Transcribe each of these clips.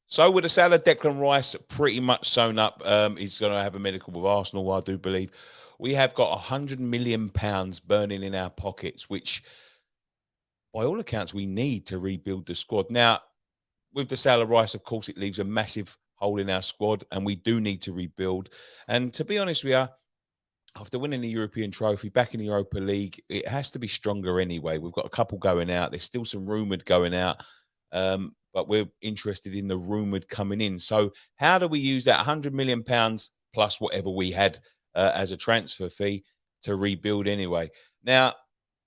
So with the Salah, Declan Rice pretty much sewn up. He's going to have a medical with Arsenal, I do believe. We have got £100 million burning in our pockets, which, by all accounts, we need to rebuild the squad. Now, with the Salah Rice, of course, it leaves a massive hole in our squad, and we do need to rebuild. And to be honest with you, after winning the European trophy, back in the Europa League, it has to be stronger anyway. We've got a couple going out. There's still some rumoured going out, but we're interested in the rumoured coming in. So how do we use that £100 million plus whatever we had as a transfer fee to rebuild anyway? Now,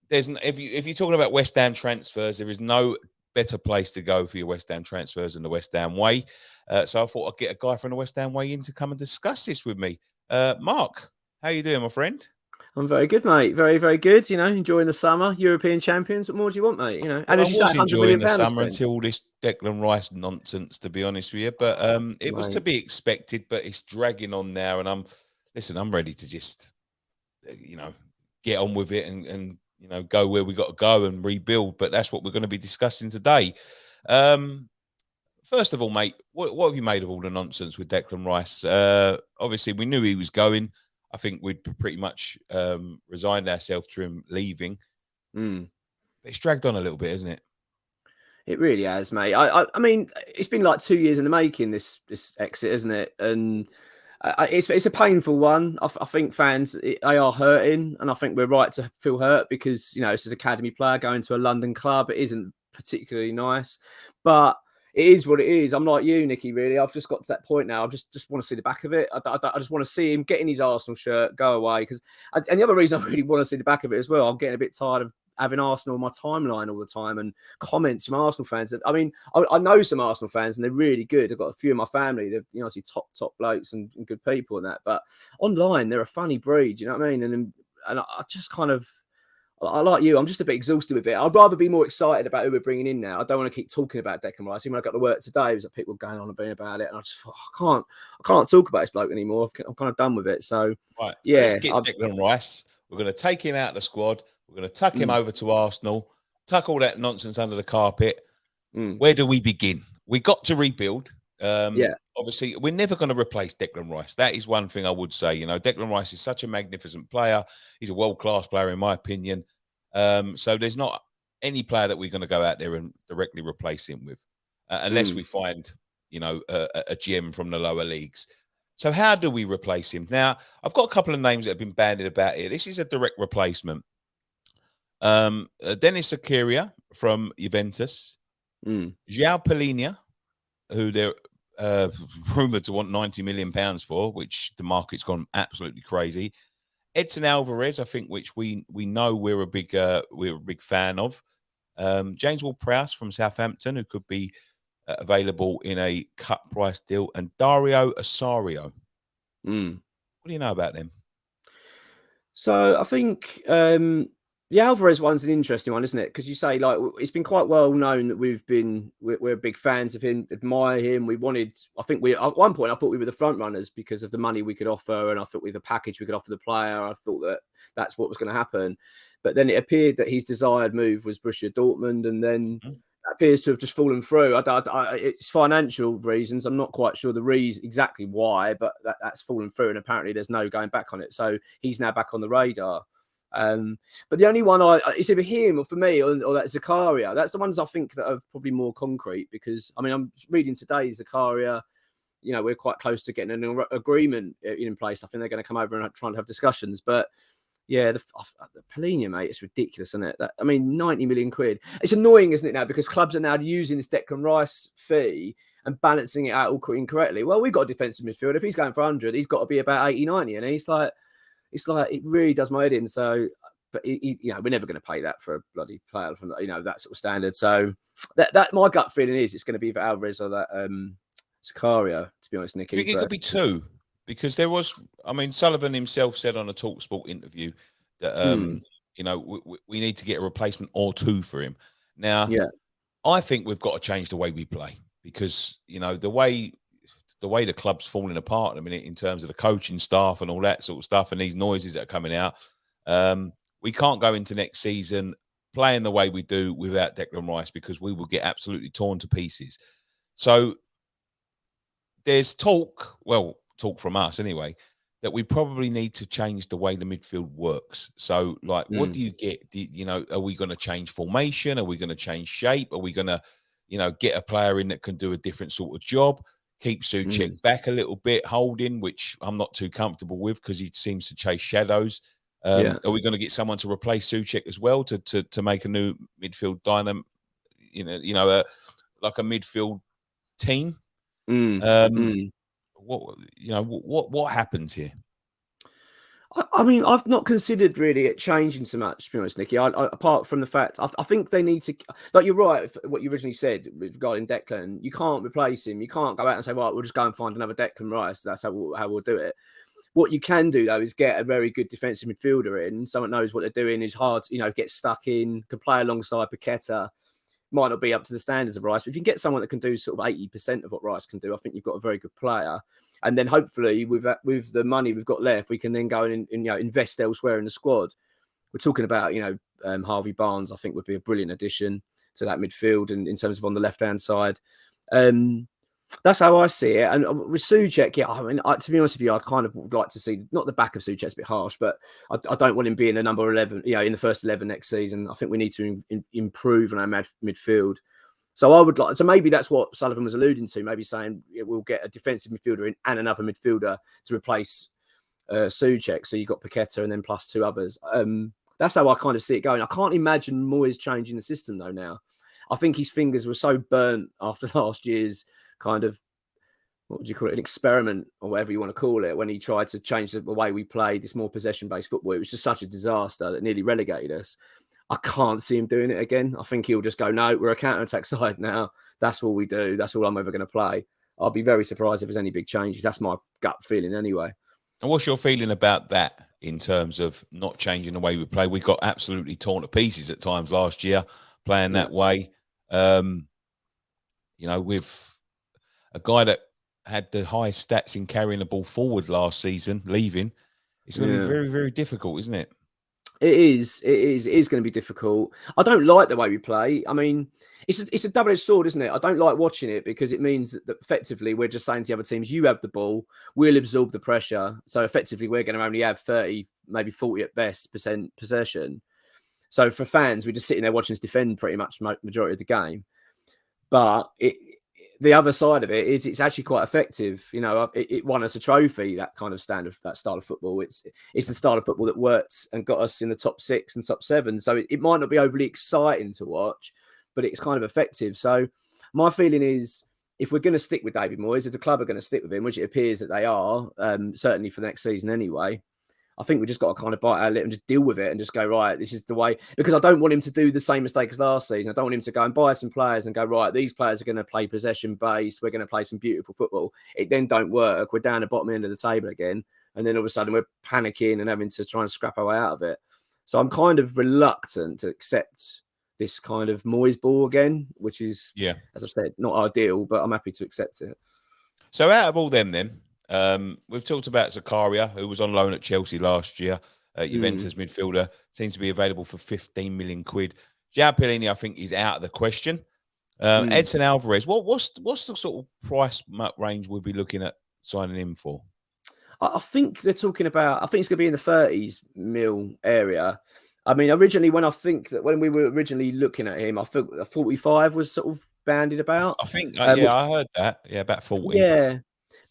if you're talking about West Ham transfers, there is no better place to go for your West Ham transfers than the West Ham way. So I thought I'd get a guy from the West Ham way in to come and discuss this with me. Mark, how you doing, my friend? I'm very good, mate. Very, very good. Enjoying the summer, European champions. What more do you want, mate? And Well, I as you say, was £100 enjoying the million summer spent. until all this Declan Rice nonsense, to be honest with you. But it was to Mate. be expected, but it's dragging on now. And I'm ready to just, get on with it and go where we got to go and rebuild. But that's what we're going to be discussing today. First of all, mate, what have you made of all the nonsense with Declan Rice? Obviously, we knew he was going. I think we'd pretty much resigned ourselves to him leaving. Mm. It's dragged on a little bit, isn't it? It really has, mate. I mean, it's been like 2 years in the making, this exit, isn't it? And it's a painful one. I think fans, they are hurting, and I think we're right to feel hurt because it's an academy player going to a London club. It isn't particularly nice, but it is what it is. I'm like you, Nicky. Really, I've just got to that point now. I just want to see the back of it. I just want to see him get in his Arsenal shirt, go away. And the other reason I really want to see the back of it as well, I'm getting a bit tired of having Arsenal on my timeline all the time and comments from Arsenal fans. I mean, I know some Arsenal fans and they're really good. I've got a few in my family. They're obviously top blokes and good people and that. But online, they're a funny breed. You know what I mean? And I just kind of. I like you. I'm just a bit exhausted with it. I'd rather be more excited about who we're bringing in now. I don't want to keep talking about Declan Rice. Even when I got to work today, there was people going on and being about it, and I just thought, I can't talk about this bloke anymore. I'm kind of done with it. So, Right. So let's yeah, get Declan Rice. We're going to take him out of the squad. We're going to tuck him mm, over to Arsenal, tuck all that nonsense under the carpet. mm, Where do we begin? We got to rebuild. yeah, Obviously, we're never going to replace Declan Rice. That is one thing I would say. Declan Rice is such a magnificent player. He's a world-class player, in my opinion. So there's not any player that we're going to go out there and directly replace him with, unless we find, a gem from the lower leagues. So how do we replace him? Now, I've got a couple of names that have been bandied about here. This is a direct replacement. Dennis Zakaria from Juventus, mm. João Palhinha, who they're rumored to want £90 million for, which the market's gone absolutely crazy. Edson Alvarez, I think, which we know we're a big fan of. James Ward-Prowse from Southampton, who could be available in a cut price deal, and Dario Osorio. What do you know about them? So I think the Alvarez one's an interesting one, isn't it? Because you say like it's been quite well known that we're big fans of him, admire him. I think at one point I thought we were the front runners because of the money we could offer, and I thought with the package we could offer the player, I thought that's what was going to happen. But then it appeared that his desired move was Borussia Dortmund, and then that appears to have just fallen through. It's financial reasons. I'm not quite sure the reason exactly why, but that's fallen through, and apparently there's no going back on it. So he's now back on the radar. But the only one it's either him or for me or that Zakaria. That's the ones I think that are probably more concrete because I mean I'm reading today Zakaria. We're quite close to getting an agreement in place. I think they're going to come over and try and have discussions. But yeah, the Palhinha, mate, it's ridiculous, isn't it? I mean, 90 million quid. It's annoying, isn't it, now? Because clubs are now using this Declan Rice fee and balancing it out all incorrectly. Well, we've got a defensive midfield. If he's going for 100, he's got to be about 80, 90. And it's like it really does my head in. So, but we're never going to pay that for a bloody player from that sort of standard. So that my gut feeling is it's going to be either Alvarez or that Zakaria, to be honest, Nicky. I think it could be two. Because there was, I mean, Sullivan himself said on a TalkSport interview that, we need to get a replacement or two for him. Now, I think we've got to change the way we play because, the way the club's falling apart at the minute in terms of the coaching staff and all that sort of stuff and these noises that are coming out, we can't go into next season playing the way we do without Declan Rice because we will get absolutely torn to pieces. So there's talk from us anyway, that we probably need to change the way the midfield works. So, like, what do you get? Are we going to change formation? Are we going to change shape? Are we going to, get a player in that can do a different sort of job? Keep Souček back a little bit, holding, which I'm not too comfortable with because he seems to chase shadows. Yeah. Are we going to get someone to replace Souček as well to make a new midfield dynamo? Like a midfield team. What happens here? I mean, I've not considered really it changing so much, to be honest, Nicky. Apart from the fact, I think they need to, like, you're right, what you originally said regarding Declan. You can't replace him. You can't go out and say, right, we'll just go and find another Declan Rice. That's how we'll do it. What you can do, though, is get a very good defensive midfielder in. Someone knows what they're doing, is hard, get stuck in, can play alongside Paqueta. Might not be up to the standards of Rice, but if you can get someone that can do sort of 80% of what Rice can do, I think you've got a very good player. And then hopefully with the money we've got left, we can then go and invest elsewhere in the squad. We're talking about, Harvey Barnes, I think would be a brilliant addition to that midfield and in terms of on the left-hand side. That's how I see it. And with Souček, to be honest with you, I kind of would like to see, not the back of Souček, it's a bit harsh, but I don't want him being a number 11, in the first 11 next season. I think we need to improve on our midfield. So I would like, so maybe that's what Sullivan was alluding to, maybe saying we'll get a defensive midfielder in and another midfielder to replace Souček. So you've got Paqueta and then plus two others. That's how I kind of see it going. I can't imagine Moyes changing the system though now. I think his fingers were so burnt after last year's kind of, what would you call it, an experiment or whatever you want to call it, when he tried to change the way we played, this more possession-based football. It was just such a disaster that nearly relegated us. I can't see him doing it again. I think he'll just go, no, we're a counter-attack side now. That's what we do. That's all I'm ever going to play. I'll be very surprised if there's any big changes. That's my gut feeling anyway. And what's your feeling about that in terms of not changing the way we play? We got absolutely torn to pieces at times last year playing that way. With a guy that had the highest stats in carrying the ball forward last season, leaving, it's going to be very, very difficult, isn't it? It is going to be difficult. I don't like the way we play. I mean, it's a double-edged sword, isn't it? I don't like watching it because it means that effectively we're just saying to the other teams, you have the ball, we'll absorb the pressure. So effectively we're going to only have 30, maybe 40 at best % possession. So for fans, we're just sitting there watching us defend pretty much majority of the game. But the other side of it is it's actually quite effective. It won us a trophy, that kind of that style of football. It's the style of football that worked and got us in the top 6 and top 7. So it might not be overly exciting to watch, but it's kind of effective. So my feeling is, if we're going to stick with David Moyes, if the club are going to stick with him, which it appears that they are, certainly for next season anyway, I think we just got to kind of bite our lip and just deal with it and just go, right, this is the way. Because I don't want him to do the same mistake as last season. I don't want him to go and buy some players and go, right, these players are going to play possession based. We're going to play some beautiful football. It then don't work. We're down the bottom end of the table again. And then all of a sudden we're panicking and having to try and scrap our way out of it. So I'm kind of reluctant to accept this kind of Moyes ball again, which is, as I've said, not ideal, but I'm happy to accept it. So out of all them then, we've talked about Zakaria, who was on loan at Chelsea last year. Juventus midfielder, seems to be available for 15 million quid. João Pellegrini, I think, is out of the question. Edson Alvarez, what's the sort of price range we'll be looking at signing him for? I think they're talking about, I think it's going to be in the 30s mil area. I mean, originally, when we were originally looking at him, I think 45 was sort of banded about. I think, I heard that. Yeah, about 40. Yeah.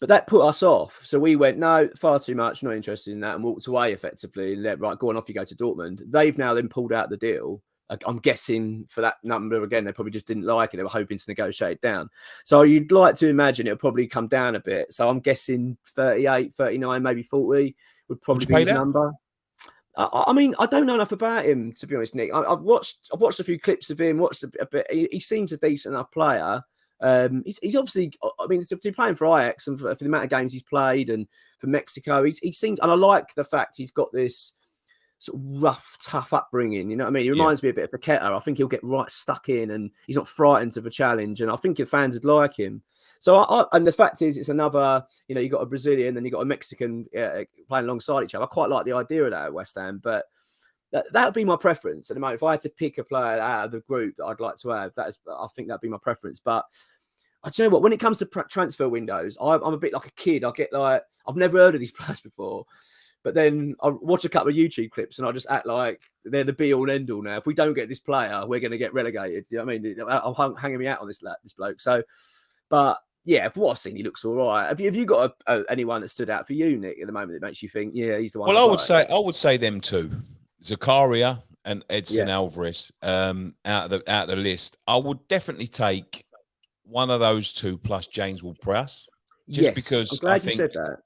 But that put us off. So we went, no, far too much, not interested in that, and walked away effectively. Right, go on, off you go to Dortmund. They've now then pulled out the deal. I'm guessing for that number, again, they probably just didn't like it. They were hoping to negotiate it down. So you'd like to imagine it'll probably come down a bit. So I'm guessing 38, 39, maybe 40 would probably be his number. I mean, I don't know enough about him, to be honest, Nick. I've watched a few clips of him, watched a bit. He seems a decent enough player. He's obviously, I mean, to be playing for Ajax and for the amount of games he's played and for Mexico, he seems, and I like the fact he's got this sort of rough, tough upbringing. You know what I mean? He reminds me a bit of Paqueta. I think he'll get right stuck in and he's not frightened of a challenge. And I think your fans would like him. So, and the fact is, it's another, you got a Brazilian and you got a Mexican playing alongside each other. I quite like the idea of that at West Ham, but that would be my preference at the moment. If I had to pick a player out of the group that I'd like to have, I think that'd be my preference. But Do you know what? When it comes to transfer windows, I'm a bit like a kid. I get like, I've never heard of these players before. But then I watch a couple of YouTube clips and I just act like they're the be all and end all now. If we don't get this player, we're going to get relegated. You know what I mean? I'm hanging me out on this bloke. So, but yeah, for what I've seen, he looks all right. Have you got anyone that stood out for you, Nick, at the moment that makes you think, yeah, he's the one? Well, I would say them two, Zakaria and Edson Alvarez. Out of the list, I would definitely take one of those two plus James Ward-Prowse. Just because I'm glad you said that.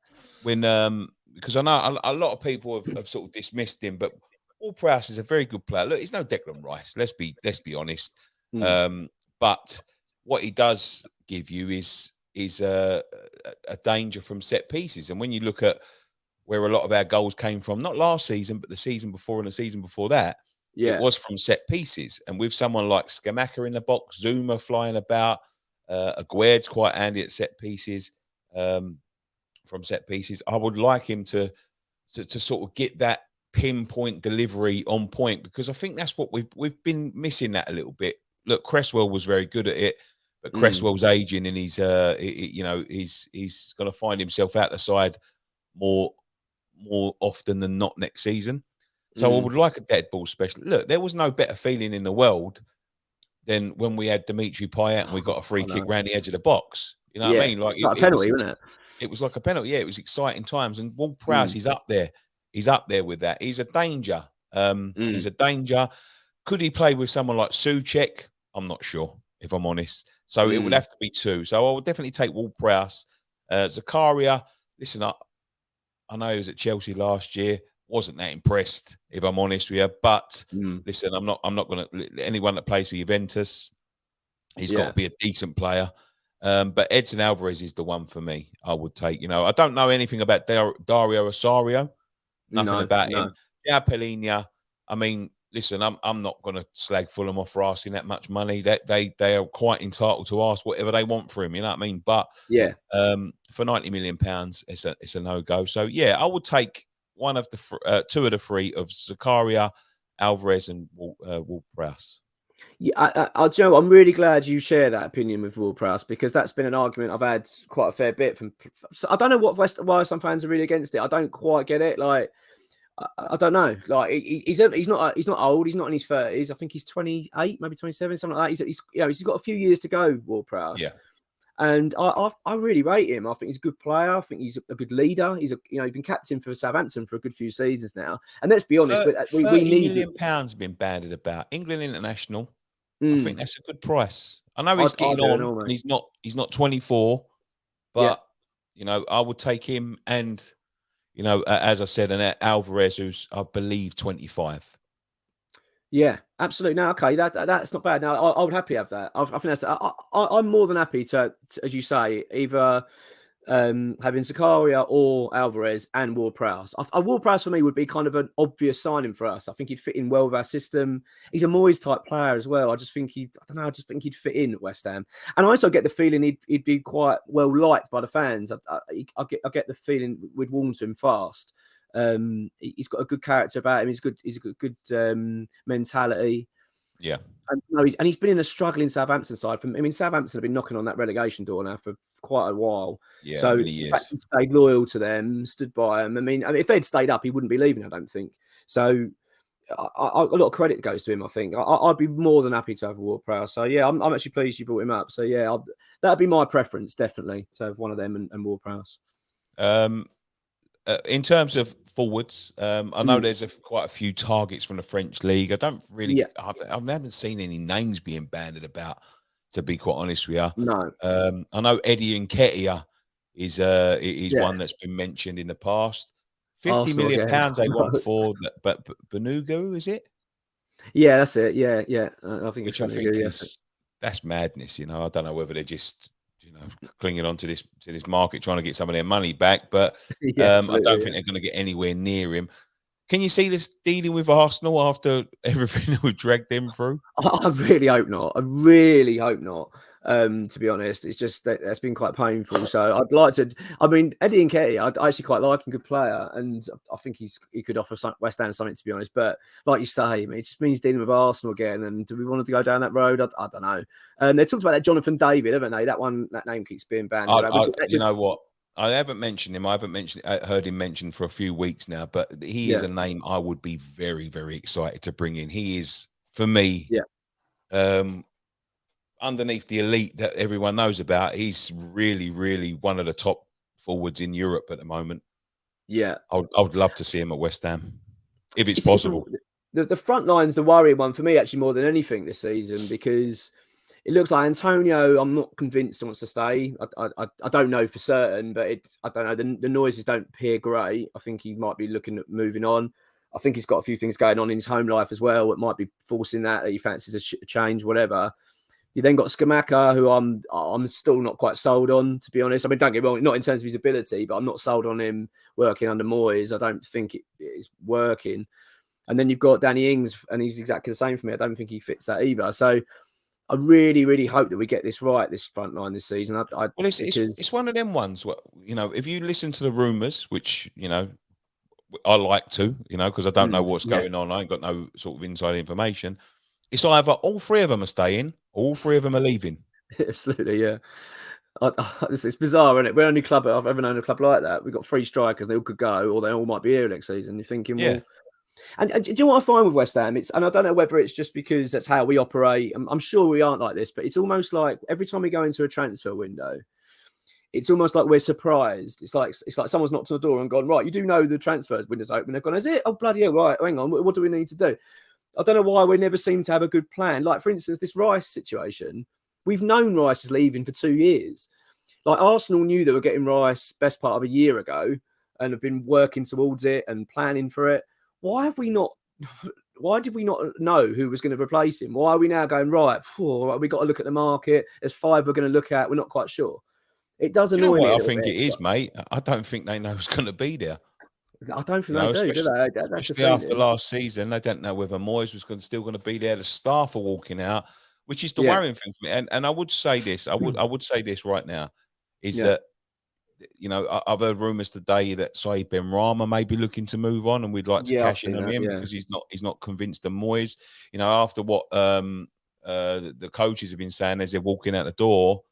When because I know a lot of people have sort of dismissed him, but Ward-Prowse is a very good player. Look, he's no Declan Rice. Let's be honest. But what he does give you is a danger from set pieces. And when you look at where a lot of our goals came from, not last season, but the season before and the season before that, it was from set pieces. And with someone like Skamaka in the box, Zuma flying about, Aguerd's quite handy at set pieces. From set pieces, I would like him to sort of get that pinpoint delivery on point, because I think that's what we've been missing that a little bit. Look, Cresswell was very good at it, but Cresswell's aging and he's he's going to find himself out the side more often than not next season. So I would like a dead ball specialist. Look, there was no better feeling in the world than when we had Dimitri Payet and we got a free kick round the edge of the box. You know what I mean? Like a penalty, wasn't it? It was like a penalty. Yeah, it was exciting times. And Ward-Prowse, he's up there. He's up there with that. He's a danger. He's a danger. Could he play with someone like Souček? I'm not sure, if I'm honest. So it would have to be two. So I would definitely take Ward-Prowse. Zakaria, listen, I know he was at Chelsea last year. Wasn't that impressed, if I'm honest with you. But listen, I'm not going to. Anyone that plays for Juventus, he's got to be a decent player. But Edson Alvarez is the one for me. I would take. You know, I don't know anything about Dario Osorio. Nothing about him. Yeah, Pellegrini. I mean, listen, I'm not going to slag Fulham off for asking that much money. That they are quite entitled to ask whatever they want for him. You know what I mean? But for £90 million, it's a no go. So yeah, I would take one of the two of the three of Zakaria, Alvarez, and Ward-Prowse. Yeah, Joe, I'm really glad you share that opinion with Ward-Prowse, because that's been an argument I've had quite a fair bit from. So I don't know why some fans are really against it. I don't quite get it. Like, I don't know. Like, he's not old. He's not in his 30s. I think he's 28, maybe 27, something like that. He's got a few years to go, Ward-Prowse. Yeah. And I really rate him. I think he's a good player. I think he's a good leader. He's been captain for Southampton for a good few seasons now. And let's be honest, we need £30 million been banded about. England international. I think that's a good price. I know he's getting on. And he's not 24, but I would take him. And as I said, and Alvarez, who's I believe 25. Yeah, absolutely. No, okay, that's not bad. Now, I would happily have that. I think that's. I'm more than happy to, as you say, either having Zakaria or Alvarez and Ward-Prowse. Ward-Prowse for me would be kind of an obvious signing for us. I think he'd fit in well with our system. He's a Moyes type player as well. I just think he'd fit in at West Ham. And I also get the feeling he'd be quite well liked by the fans. I get the feeling we'd warm to him fast. He's got a good character about him. He's got good mentality. Yeah. And he's been in a struggling Southampton side. Southampton have been knocking on that relegation door now for quite a while. Yeah, so the fact he stayed loyal to them, stood by them. If they'd stayed up, he wouldn't be leaving, I don't think. So a lot of credit goes to him, I think. I'd be more than happy to have Ward-Prowse. So yeah, I'm actually pleased you brought him up. So yeah, that'd be my preference, definitely, to have one of them and Ward-Prowse. In terms of forwards, I know there's quite a few targets from the French league. I don't really, I haven't seen any names being banded about, to be quite honest with you. No. I know Eddie Nketiah is one that's been mentioned in the past. £50 million they want for, but Benugu, is it? Yeah, that's it. Yeah. I think that's madness. I don't know whether they're just clinging on to this market, trying to get some of their money back. But I don't think they're going to get anywhere near him. Can you see this dealing with Arsenal after everything that we've dragged them through? I really hope not. I really hope not. To be honest, it's just that's been quite painful. So I'd like to. I mean, Eddie Nketiah, I actually quite like him, good player, and I think he could offer West Ham something, to be honest. But like you say, I mean, it just means dealing with Arsenal again. And do we want to go down that road? I don't know. They talked about that Jonathan David, haven't they? That name keeps being banned around. You know what? I haven't mentioned him. I haven't heard him mentioned for a few weeks now. But he is a name I would be very, very excited to bring in. He is, for me, underneath the elite that everyone knows about. He's really, really one of the top forwards in Europe at the moment. Yeah, I would love to see him at West Ham if it's possible. The front line's the worrying one for me, actually, more than anything this season, because it looks like Antonio, I'm not convinced he wants to stay. I don't know for certain, but I don't know. The noises don't appear great. I think he might be looking at moving on. I think he's got a few things going on in his home life as well. It might be forcing that he fancies a change, whatever. You then got Skamaka, who I'm still not quite sold on, to be honest. I mean, don't get me wrong, not in terms of his ability, but I'm not sold on him working under Moyes. I don't think it is working. And then you've got Danny Ings, and he's exactly the same for me. I don't think he fits that either. So I really, really hope that we get this right, this front line this season. Well, it's one of them ones where, you know, if you listen to the rumours, which, you know, I like to, you know, because I don't know what's going on. I ain't got no sort of inside information. It's either all three of them are staying, or all three of them are leaving. Absolutely, yeah. It's bizarre, isn't it? We're the only club I've ever known a club like that. We've got 3 strikers; they all could go, or they all might be here next season. You're thinking, well, and do you know what I find with West Ham? And I don't know whether it's just because that's how we operate. I'm sure we aren't like this, but it's almost like every time we go into a transfer window, it's almost like we're surprised. It's like someone's knocked on the door and gone, right, you do know the transfer window's open. They've gone, is it? Oh, bloody hell, right, hang on, what do we need to do? I don't know why we never seem to have a good plan. Like, for instance, this Rice situation, we've known Rice is leaving for 2 years. Like, Arsenal knew they were getting Rice best part of a year ago and have been working towards it and planning for it. Why did we not know who was going to replace him? Why are we now going, right, we got to look at the market. There's 5 we're going to look at. We're not quite sure. It does annoy me. I think it is, mate. I don't think they know who's going to be there. I don't think they do they? Especially after last season, they don't know whether Moyes was still going to be there. The staff are walking out, which is the worrying thing for me. And I would say this, I would say this right now, is that, you know, I've heard rumours today that Saeed Benrahma may be looking to move on, and we'd like to cash in on him because he's not convinced of Moyes. You know, after what the coaches have been saying as they're walking out the door,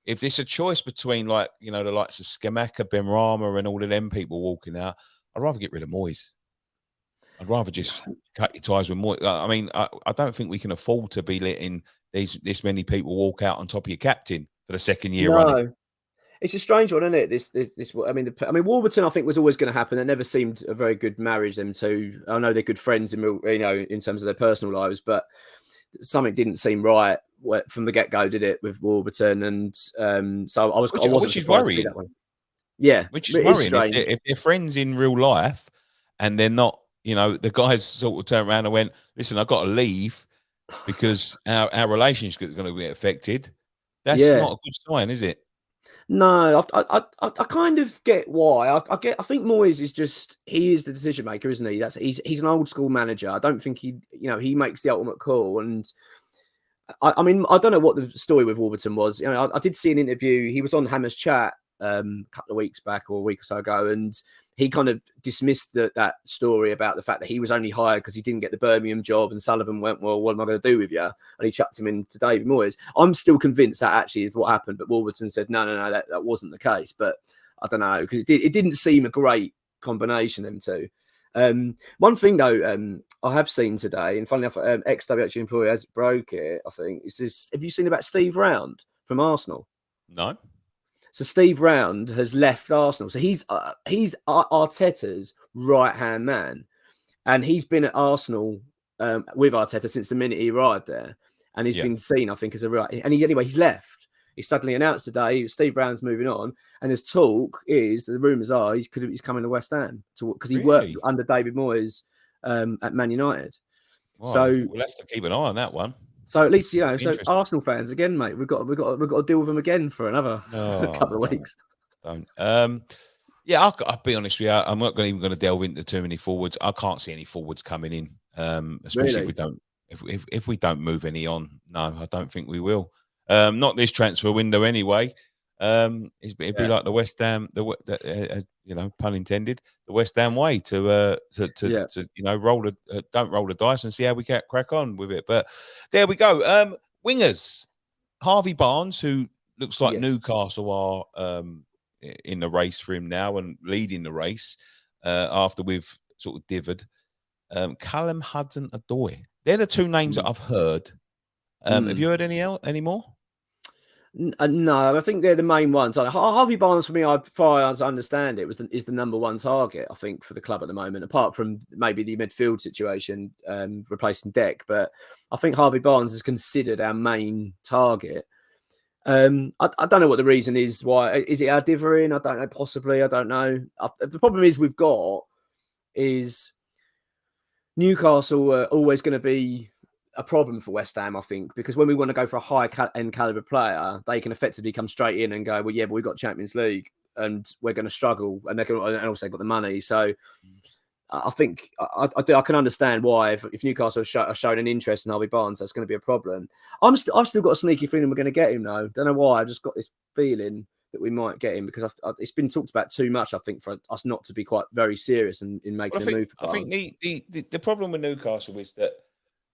if there's a choice between, like, you know, the likes of Skamaka, Benrahma, and all of them people walking out, I'd rather get rid of Moyes. I'd rather just cut your ties with Moyes. I mean, I don't think we can afford to be letting this many people walk out on top of your captain for the second year running. It's a strange one, isn't it? This. I mean, Warburton, I think, was always going to happen. It never seemed a very good marriage. Them two. I know they're good friends in, you know, in terms of their personal lives, but something didn't seem right from the get go, did it, with Warburton? And so I wasn't surprised to see that one. Yeah, which is worrying. If they're friends in real life and they're not, you know, the guys sort of turned around and went, "Listen, I've got to leave because our relationship is going to be affected." That's not a good sign, is it? No, I kind of get why. I think Moyes is he is the decision maker, isn't he? He's an old school manager. I don't think he makes the ultimate call. And I mean, I don't know what the story with Warburton was. You know, I did see an interview. He was on Hammer's Chat a couple of weeks back or a week or so ago, and he kind of dismissed that story about the fact that he was only hired because he didn't get the Birmingham job, and Sullivan went, well, what am I going to do with you? And he chucked him into David Moyes. I'm still convinced that actually is what happened, but Warburton said, no, that wasn't the case. But I don't know, because it didn't seem a great combination, them two. One thing though, I have seen today, and funnily enough, ex-WH employee has broke it, I think, is this. Have you seen about Steve Round from Arsenal? No. So Steve Round has left Arsenal. So he's Arteta's right-hand man. And he's been at Arsenal with Arteta since the minute he arrived there. And he's been seen, I think, as a right. And he's left. He suddenly announced today Steve Round's moving on. And there's talk the rumours are he's coming to West Ham because he worked under David Moyes at Man United. Well, so we'll have to keep an eye on that one. So at least, you know, so Arsenal fans again, mate, we've got to deal with them again for another couple of weeks. Yeah, I'll be honest with you. I'm not even going to delve into too many forwards. I can't see any forwards coming in, especially if we don't move any on. No, I don't think we will. Not this transfer window anyway. It'd be Yeah. like the West Ham, pun intended, the West Ham way Yeah. to roll don't roll the dice and see how we get crack on with it. But there we go. Wingers, Harvey Barnes, who looks like Yes. Newcastle are in the race for him now and leading the race after we've sort of dithered. Callum Hudson-Odoi. They're the two names that Mm. I've heard. Have you heard any more? No, I think they're the main ones. Harvey Barnes, for me, far as I understand it, is the number one target, I think, for the club at the moment, apart from maybe the midfield situation replacing Deck. But I think Harvey Barnes is considered our main target. I don't know what the reason is. Why is it our dithering? I don't know. Possibly, I don't know. The problem we've got is Newcastle are always going to be a problem for West Ham, I think, because when we want to go for a high end caliber player, they can effectively come straight in and go, well, yeah, but we've got Champions League and we're going to struggle, and and also got the money. So I think I can understand why if Newcastle have shown an interest in Harvey Barnes, that's going to be a problem. I've still got a sneaky feeling we're going to get him though. Don't know why. I've just got this feeling that we might get him because it's been talked about too much. I think for us not to be quite very serious in making Well, a move for I think Barnes. the problem with Newcastle is that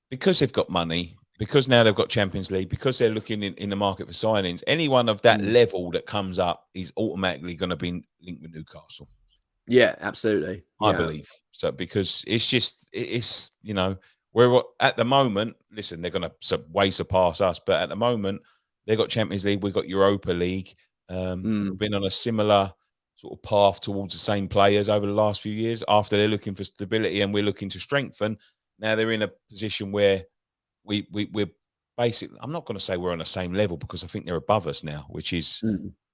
because they've got money, because now they've got Champions League, because they're looking in the market for signings, anyone of that level that comes up is automatically going to be linked with Newcastle. Yeah, absolutely. I Yeah. believe so because it's we're at the moment. Listen, they're going to way surpass us, but at the moment they've got Champions League, we've got Europa League. We've been on a similar sort of path towards the same players over the last few years. After they're looking for stability and we're looking to strengthen, now they're in a position where we're basically. I'm not going to say we're on the same level because I think they're above us now, which is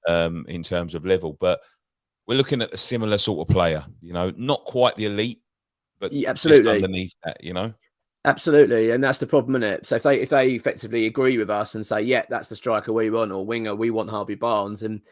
in terms of level, but we're looking at a similar sort of player, not quite the elite, but Yeah, just absolutely. underneath that. Absolutely, and that's the problem, isn't it? So if they effectively agree with us and say, yeah, that's the striker we want, or winger, we want Harvey Barnes, and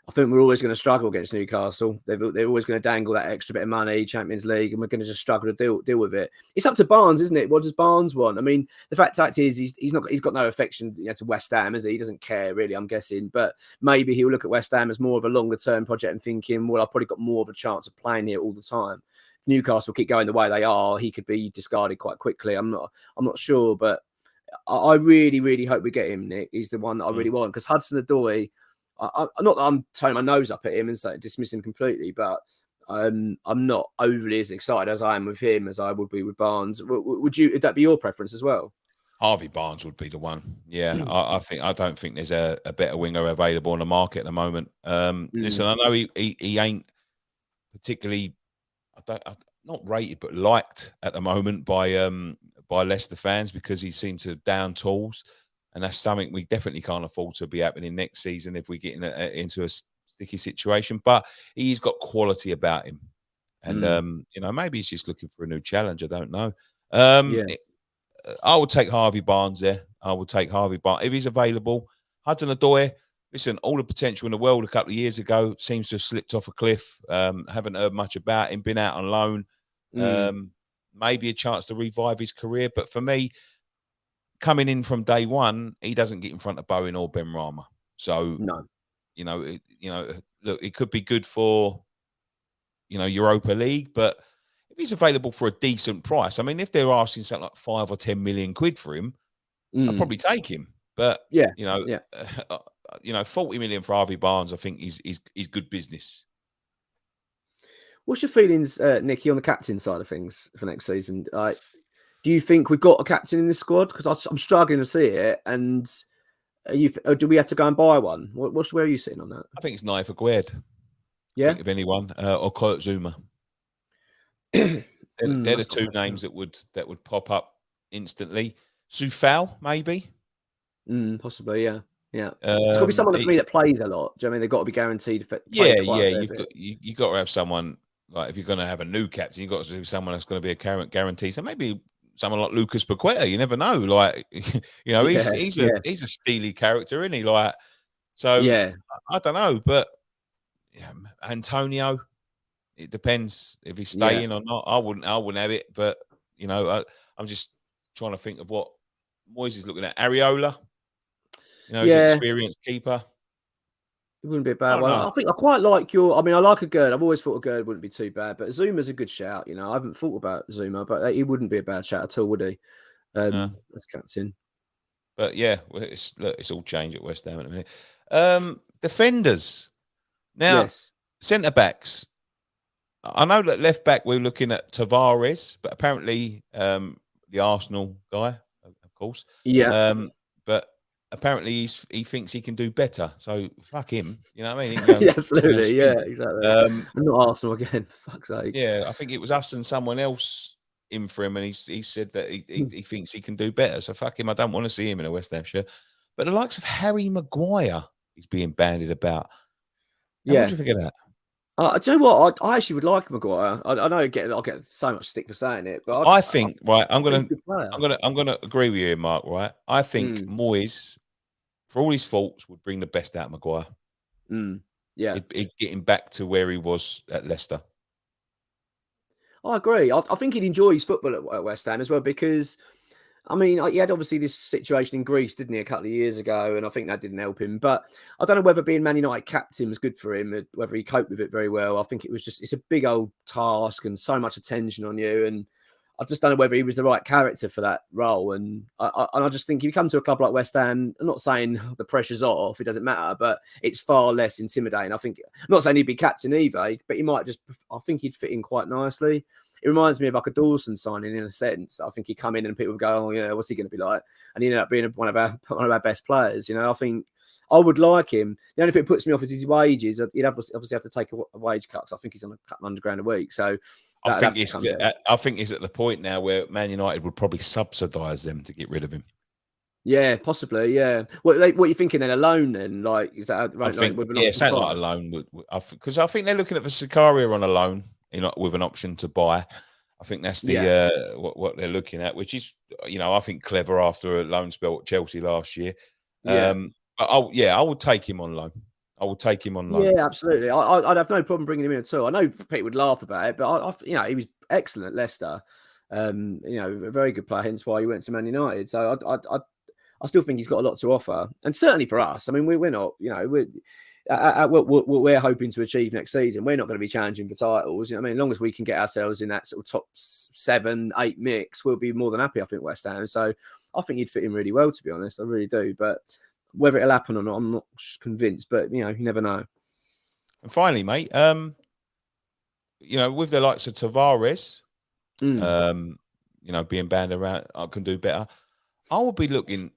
I think we're always going to struggle against Newcastle. They're always going to dangle that extra bit of money, Champions League, and we're going to just struggle to deal with it. It's up to Barnes, isn't it? What does Barnes want? I mean, the fact is, he's got no affection to West Ham, is he? He doesn't care really, I'm guessing. But maybe he'll look at West Ham as more of a longer term project and thinking, well, I've probably got more of a chance of playing here all the time. If Newcastle keep going the way they are, he could be discarded quite quickly. I'm not sure, but I really, really hope we get him, Nick. He's the one that I really want because Hudson-Odoi. I'm not that I'm turning my nose up at him and dismiss him completely, but I'm not overly as excited as I am with him as I would be with Barnes. Would that be your preference as well? Harvey Barnes would be the one. Yeah, I don't think there's a better winger available on the market at the moment. Listen, I know he ain't particularly not rated but liked at the moment by Leicester fans because he seems to down tools, and that's something we definitely can't afford to be happening next season if we get into a sticky situation. But he's got quality about him, and maybe he's just looking for a new challenge. I don't know. Yeah. I would take Harvey Barnes there. I would take Harvey Barnes if he's available. Hudson-Odoi, listen, all the potential in the world a couple of years ago seems to have slipped off a cliff. Haven't heard much about him. Been out on loan. Maybe a chance to revive his career, but for me, coming in from day one, he doesn't get in front of Bowen or Ben Rama. So No. Look, it could be good for Europa League, but if he's available for a decent price, I mean, if they're asking something like 5 or 10 million quid for him, I'd probably take him. But Yeah. 40 million for Harvey Barnes, I think is good business. What's your feelings, Nicky, on the captain side of things for next season? Do you think we've got a captain in this squad? Because I'm struggling to see it. And do we have to go and buy one? Where are you sitting on that? I think it's Naif Aguerd. Yeah. Think of anyone or Kurt Zuma. They're the two names that would pop up instantly. Sufal, maybe. Possibly, yeah. Yeah. It's got to be someone for me that plays a lot. Do you know what I mean? They've got to be guaranteed to play quite a bit. You've got to have someone, like if you're going to have a new captain, you've got to have someone that's going to be a current guarantee. So maybe someone like Lucas Paqueta, you never know. Like, he's a steely character, isn't he? Like, so I don't know, but Antonio, it depends if he's staying or not. I wouldn't have it, but I'm just trying to think of what Moyes is looking at. Areola. He's an Yeah, experienced keeper. it wouldn't be a I bad don't one. know. I think I quite like your. I mean, I like a Gerd. I've always thought a Gerd wouldn't be too bad, but Zuma's a good shout. I haven't thought about Zuma, but he wouldn't be a bad shout at all, would he? No. As captain. But yeah, it's all changed at West Ham at the minute. Defenders. Now, Yes. centre backs. I know that left back we're looking at Tavares, but apparently the Arsenal guy, of course. Yeah. But apparently he thinks he can do better. So fuck him. You know what I mean? He can go Yeah, and absolutely. swim. Yeah, exactly. Um, And not Arsenal again. For fuck's sake. yeah, I think it was us and someone else in for him, and he said that he thinks he can do better. So fuck him. I don't want to see him in a West Ham shirt. But the likes of Harry Maguire is being bandied about. Now, what do Yeah. you think of that? Do you know what? I actually would like Maguire. I know I'll get so much stick for saying it, but I think right. I think he's a good player. I'm gonna agree with you, here, Mark. Right. I think Mm, Moyes, for all his faults, would bring the best out of Maguire. yeah. He'd get him back to where he was at Leicester. I agree. I think he'd enjoy his football at West Ham as well because, I mean, he had obviously this situation in Greece, didn't he, a couple of years ago, and I think that didn't help him. But I don't know whether being Man United captain was good for him, whether he coped with it very well. I think it's a big old task and so much attention on you, and I just don't know whether he was the right character for that role. And I just think if you come to a club like West Ham, I'm not saying the pressure's off, it doesn't matter, but it's far less intimidating. I think, I'm not saying he'd be captain either, but he might just, I think he'd fit in quite nicely. It reminds me of like a Dawson signing in a sense. I think he'd come in and people would go, "Oh yeah, what's he going to be like?" And he ended up being one of our best players. I think I would like him. The only thing that puts me off is his wages. He'd obviously have to take a wage cut. I think he's on a couple £100 a week, so that'd have to come down. I think he's at the point now where Man United would probably subsidise them to get rid of him. Yeah, possibly. Yeah. What are you thinking then? A loan then? Like, is that right? I think With an yeah, option to something buy? like a loan because I think they're looking at the Sicaria on a loan, with an option to buy. I think that's Yeah. what they're looking at, which is I think clever after a loan spell at Chelsea last year. Yeah. But I would take him on loan. I would take him on loan. Yeah, absolutely. I'd have no problem bringing him in at all. I know people would laugh about it, but he was excellent at Leicester. A very good player. Hence why he went to Man United. So I still think he's got a lot to offer, and certainly for us. I mean, we're not. We're hoping to achieve next season. We're not going to be challenging for titles. I mean, as long as we can get ourselves in that sort of top 7, 8 mix, we'll be more than happy. I think West Ham. So I think he'd fit in really well, to be honest. I really do. But whether it'll happen or not, I'm not convinced. But you never know. And finally, mate, with the likes of Tavares, being banned around, I can do better. I will be looking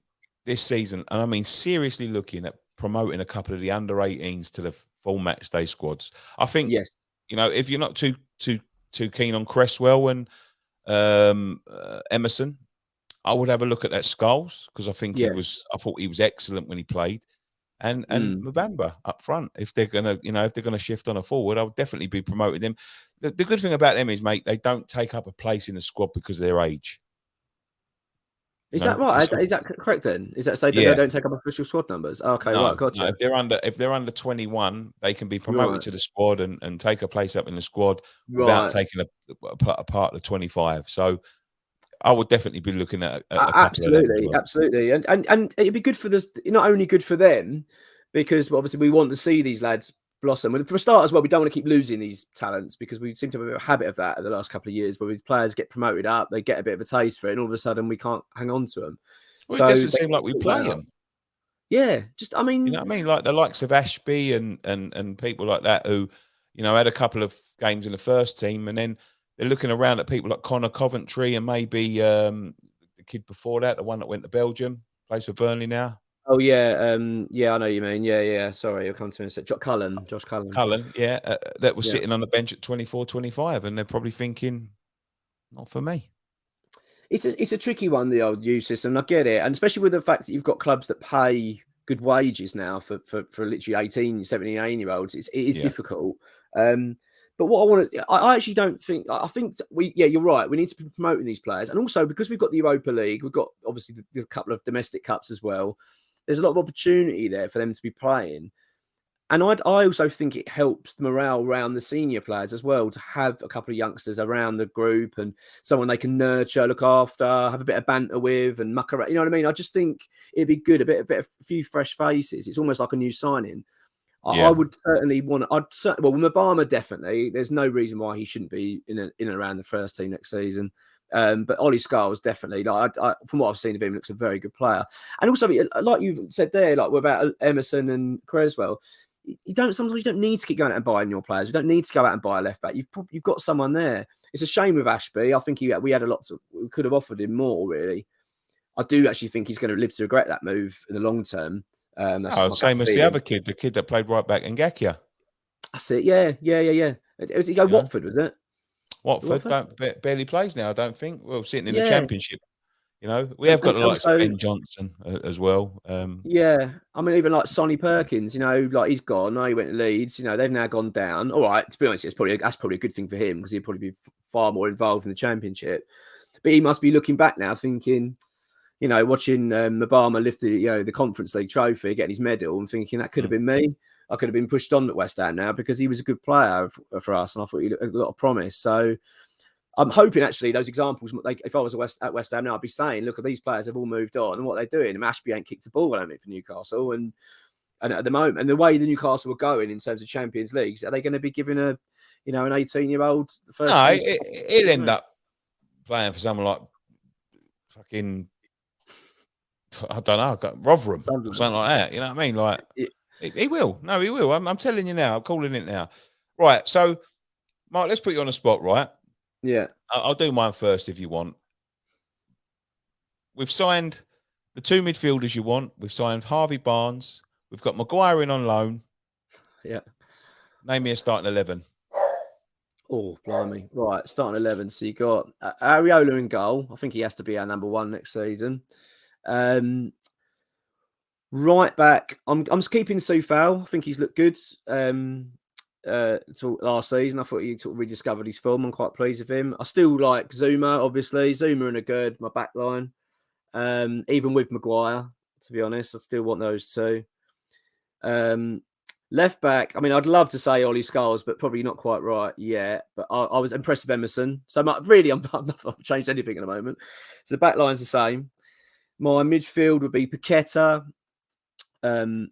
this season, and I mean seriously looking at promoting a couple of the under-18s to the full match day squads. I think, Yes. if you're not too keen on Cresswell and Emerson, I would have a look at that Scholes because I think Yes. I thought he was excellent when he played, and Mbamba up front. If they're gonna shift on a forward, I would definitely be promoting them. The good thing about them is, mate, they don't take up a place in the squad because of their age. Is that right? Is that correct then? Is that say that they Yeah. don't take up official squad numbers? Okay, No, right, gotcha. no. If they're under 21, they can be promoted Right. to the squad and take a place up in the squad without Right. taking a part of the 25. So I would definitely be looking at a couple of them as Absolutely, well. absolutely, and it'd be good for this. Not only good for them, because obviously we want to see these lads blossom. For a start as well, we don't want to keep losing these talents because we seem to have a habit of that in the last couple of years, where these players get promoted up, they get a bit of a taste for it, and all of a sudden we can't hang on to them. Well, it So doesn't seem like we play them. yeah, I You mean, know what I mean? Like the likes of Ashby and people like that who, had a couple of games in the first team, and then they're looking around at people like Connor Coventry and maybe the kid before that, the one that went to Belgium, plays for Burnley now. oh yeah, yeah, I know what you mean. Yeah. Sorry, I'll come to me in a sec. Josh Cullen. Cullen, yeah, that was Yeah. sitting on the bench at 24, 25, and they're probably thinking, not for me. It's a tricky one, the old youth system. I get it, and especially with the fact that you've got clubs that pay good wages now for literally 18, 17, 18-year-olds. It is difficult. But what I actually don't think. I think you're right. We need to be promoting these players, and also because we've got the Europa League, we've got obviously the couple of domestic cups as well. There's a lot of opportunity there for them to be playing. And I also think it helps the morale around the senior players as well to have a couple of youngsters around the group and someone they can nurture, look after, have a bit of banter with, and muck around. You know what I mean? I just think it'd be good, a few fresh faces. It's almost like a new signing. I Yeah. would certainly want. Well, Mabama definitely. There's no reason why he shouldn't be in and around the first team next season. But Ollie Scarl's definitely, like, from what I've seen of him, looks a very good player. And also, like you said there, like about Emerson and Creswell, sometimes you don't need to keep going out and buying your players. You don't need to go out and buy a left back. You've got someone there. It's a shame with Ashby. I think we had we could have offered him more. Really, I do actually think he's going to live to regret that move in the long term. That's just Oh, my gut same as the feeling. other kid, the kid that played right back, Ngakia. That's it. Yeah. Was he go You know, Watford? Was it Watford Watford? barely plays now. I don't think. Well, sitting in the Yeah, Championship. You know, we have got and the likes of also Ben Johnson as well. yeah. I mean, even like Sonny Perkins. You know, like he's gone. Now he went to Leeds. You know, they've now gone down. All right. To be honest, that's probably a good thing for him because he'd probably be far more involved in the Championship. But he must be looking back now, thinking, you know, watching Obama lift the Conference League trophy, getting his medal, and thinking that could have been me. I could have been pushed on at West Ham now because he was a good player for us, and I thought he had a lot of promise. So I'm hoping actually those examples. If I was at West Ham now, I'd be saying, look, these players have all moved on, and what they're doing. And Ashby ain't kicked a ball, I don't think, for Newcastle, and at the moment, and the way the Newcastle are going in terms of Champions Leagues, are they going to be giving an 18-year-old the first No, choice? he'll end up playing for someone like fucking, I don't know, Rotherham or Sunderland. something like that. You know what I mean? Like It, he will. No, he will. I'm telling you now. I'm calling it now. Right. So, Mark, let's put you on the spot. Right. yeah, I'll do mine first if you want. We've signed the two midfielders you want. We've signed Harvey Barnes. We've got Maguire in on loan. yeah. Name me a starting 11. Oh, blimey. Right, starting 11. So you got Areola in goal. I think he has to be our number one next season. Right back, I'm keeping Soufal. I think he's looked good last season. I thought he sort of rediscovered his form. I'm quite pleased with him. I still like Zuma, obviously. Zuma and a good, my back line. Even with Maguire, to be honest. I still want those two. Left back, I mean, I'd love to say Ollie Scholes, but probably not quite right yet. But I was impressed with Emerson. So really, I've not changed anything at the moment. So the back line's the same. My midfield would be Paqueta,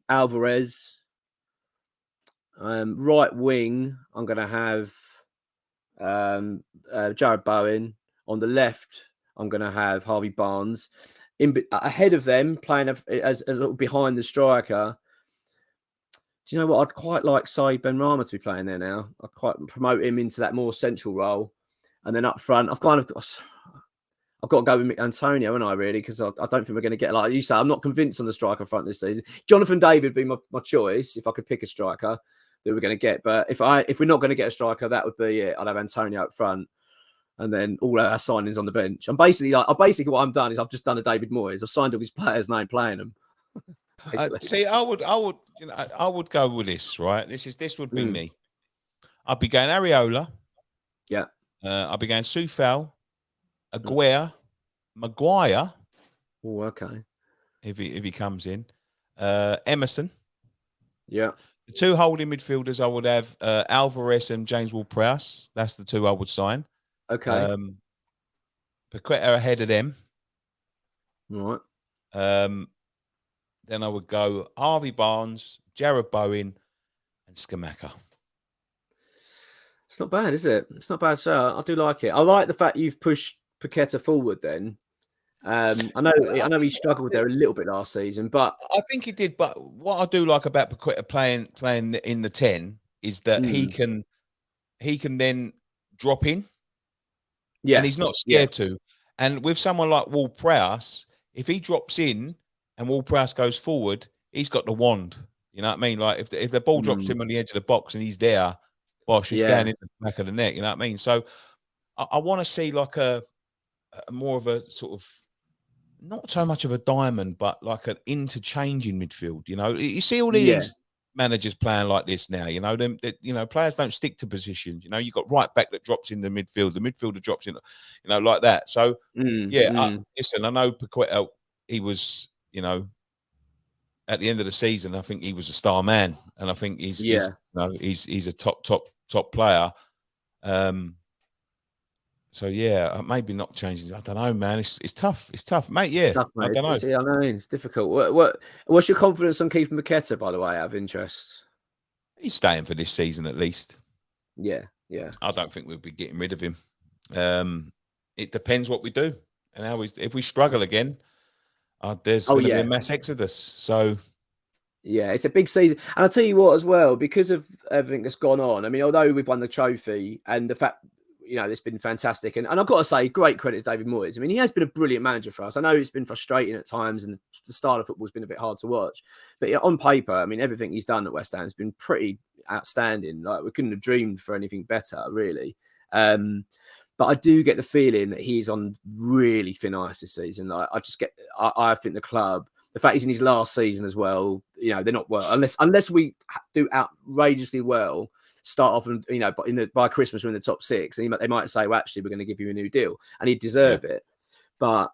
Alvarez. Right wing, I'm going to have Jared Bowen. On the left, I'm going to have Harvey Barnes. Ahead of them, playing as a little behind the striker. Do you know what? I'd quite like Saeed Benrahma to be playing there now. I'd quite promote him into that more central role. And then up front, I've got to go with Antonio, haven't I, really? Because I don't think we're going to get, like you say, I'm not convinced on the striker front this season. Jonathan David would be my choice if I could pick a striker that we're going to get. But if we're not going to get a striker, that would be it. I'd have Antonio up front and then all our signings on the bench. And basically what I've done is I've just done a David Moyes. I've signed all these players and I ain't playing them. See, I would go with this. Right, this would be me. I'd be going Areola. Yeah. I'd be going Soufal, Aguirre, Maguire. Oh, okay. If he comes in, Emerson. Yeah. The two holding midfielders, I would have Alvarez and James Ward-Prowse. That's the two I would sign. Okay. Paqueta ahead of them. Right. Then I would go Harvey Barnes, Jared Bowen, and Skamaka. It's not bad, is it? It's not bad, sir. I do like it. I like the fact you've pushed Paqueta forward then. I know he struggled there a little bit last season, but I think he did. But what I do like about Paqueta playing in the 10 is that he can then drop in, and he's not scared to. And with someone like Ward-Prowse, if he drops in and Ward-Prowse goes forward, he's got the wand. You know what I mean? Like if the ball drops to him on the edge of the box and he's there, bosh, it's going in the back of the net. You know what I mean? So I want to see like a more of a sort of, not so much of a diamond, but like an interchanging midfield. You know, you see all these managers playing like this now. You know, players don't stick to positions. You know, you got right back that drops in the midfielder drops in, like that. So listen, I know Paqueta, he was, at the end of the season, I think he was a star man, and I think he's he's a top player. So yeah, maybe not changing. I don't know, man. It's tough. It's tough, mate. Yeah, Tough, I mate. don't know. I know it's difficult. What's your confidence on keeping Paqueta, by the way, out of interest? He's staying for this season at least. Yeah, yeah. I don't think we'll be getting rid of him. It depends what we do and how we. If we struggle again, there's going to be a mass exodus. So yeah, it's a big season. And I'll tell you what as well, because of everything that's gone on. I mean, although we've won the trophy and the fact, it's been fantastic. And I've got to say, great credit to David Moyes. I mean, he has been a brilliant manager for us. I know it's been frustrating at times and the style of football's been a bit hard to watch. But on paper, I mean, everything he's done at West Ham has been pretty outstanding. Like, we couldn't have dreamed for anything better, really. But I do get the feeling that he's on really thin ice this season. Like, I think the club, the fact he's in his last season as well, they're not well unless we do outrageously well, start off and by Christmas we're in the top 6, and they might say, well, actually we're going to give you a new deal, and he'd deserve it. But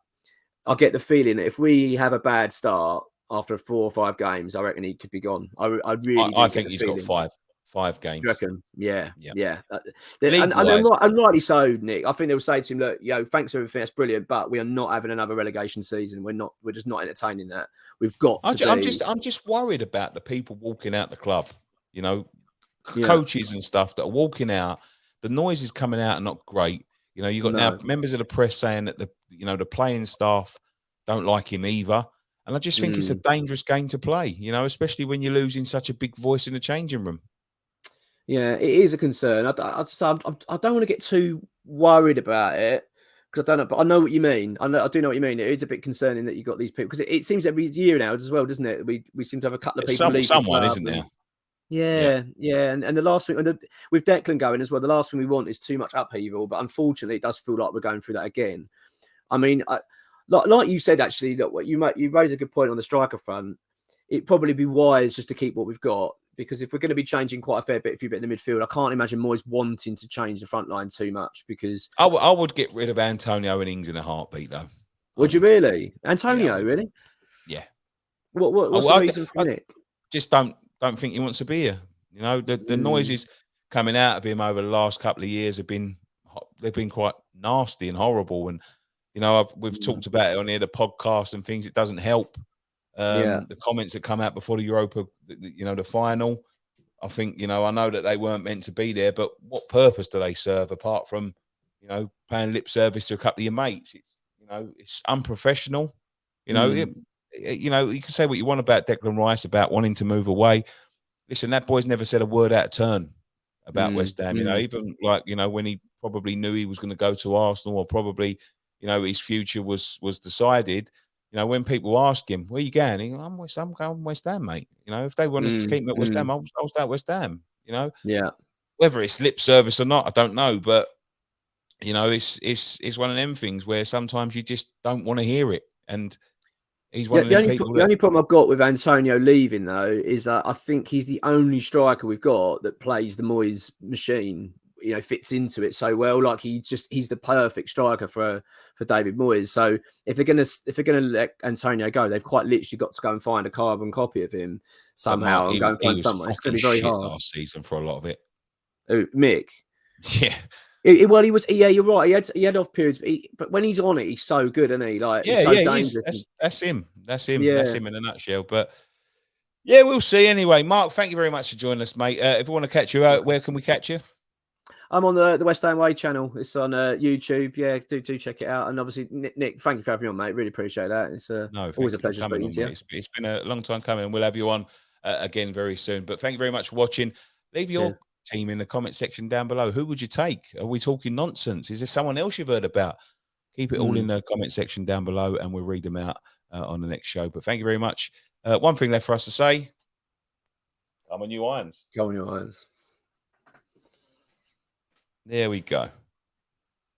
I get the feeling that if we have a bad start after 4 or 5 games, I reckon he could be gone. I think he's got five games. You reckon? Yeah. And rightly so, Nick. I think they'll say to him, thanks for everything, that's brilliant, but we are not having another relegation season. We're just not entertaining that. We've got to I'm just worried about the people walking out the club, coaches and stuff that are walking out. The noise is coming out and not great. You've got now members of the press saying that the playing staff don't like him either. And I just think it's a dangerous game to play, especially when you're losing such a big voice in the changing room. Yeah, it is a concern. I don't want to get too worried about it because I don't know, but I know what you mean. I do know what you mean. It is a bit concerning that you've got these people, because it seems every year now as well, doesn't it? We seem to have a couple of people leave. Someone, isn't there? Yeah. And the last thing, with Declan going as well, the last thing we want is too much upheaval. But unfortunately, it does feel like we're going through that again. I mean, like you said, actually, that what you raise a good point on the striker front. It'd probably be wise just to keep what we've got, because if we're going to be changing quite a fair bit in the midfield, I can't imagine Moyes wanting to change the front line too much. Because I would get rid of Antonio and Ings in a heartbeat, though. Would you really? Antonio, really? Yeah. What's the reason for Nick? Just don't think he wants to be here. The noises coming out of him over the last couple of years they've been quite nasty and horrible. And we've talked about it on here, the podcast and things. It doesn't help. The comments that come out before the Europa, the final, I think, I know that they weren't meant to be there, but what purpose do they serve apart from, paying lip service to a couple of your mates? It's unprofessional. You can say what you want about Declan Rice, about wanting to move away. Listen, that boy's never said a word out of turn about West Ham, even when he probably knew he was going to go to Arsenal, or probably, his future was decided. When people ask him, where are you going? He goes, I'm going West Ham, mate. If they wanted to keep me at West Ham, I'll stay at West Ham. Yeah. Whether it's lip service or not, I don't know. But, it's one of them things where sometimes you just don't want to hear it. And he's one of them people. The only problem I've got with Antonio leaving, though, is that I think he's the only striker we've got that plays the Moyes machine. Fits into it so well. Like, he's the perfect striker for David Moyes. So if they're gonna let Antonio go, they've quite literally got to go and find a carbon copy of him somehow and go and find someone. It's going to be very hard. Last season for a lot of it. Oh, Mick. Yeah. Well, he was. Yeah, you're right. He had off periods, but when he's on it, he's so good, isn't he? Like, yeah, dangerous. That's him. Yeah. That's him in a nutshell. But yeah, we'll see. Anyway, Mark, thank you very much for joining us, mate. If we want to catch you out, where can we catch you? I'm on the West Ham Way channel. It's on YouTube. Yeah, do check it out. And obviously, Nick, thank you for having me on, mate. Really appreciate that. It's always a pleasure speaking to you. It's been a long time coming, and we'll have you on again very soon. But thank you very much for watching. Leave your team in the comment section down below. Who would you take? Are we talking nonsense? Is there someone else you've heard about? Keep it all in the comment section down below, and we'll read them out on the next show. But thank you very much. One thing left for us to say. Come on, you irons. Come on, you irons. There we go.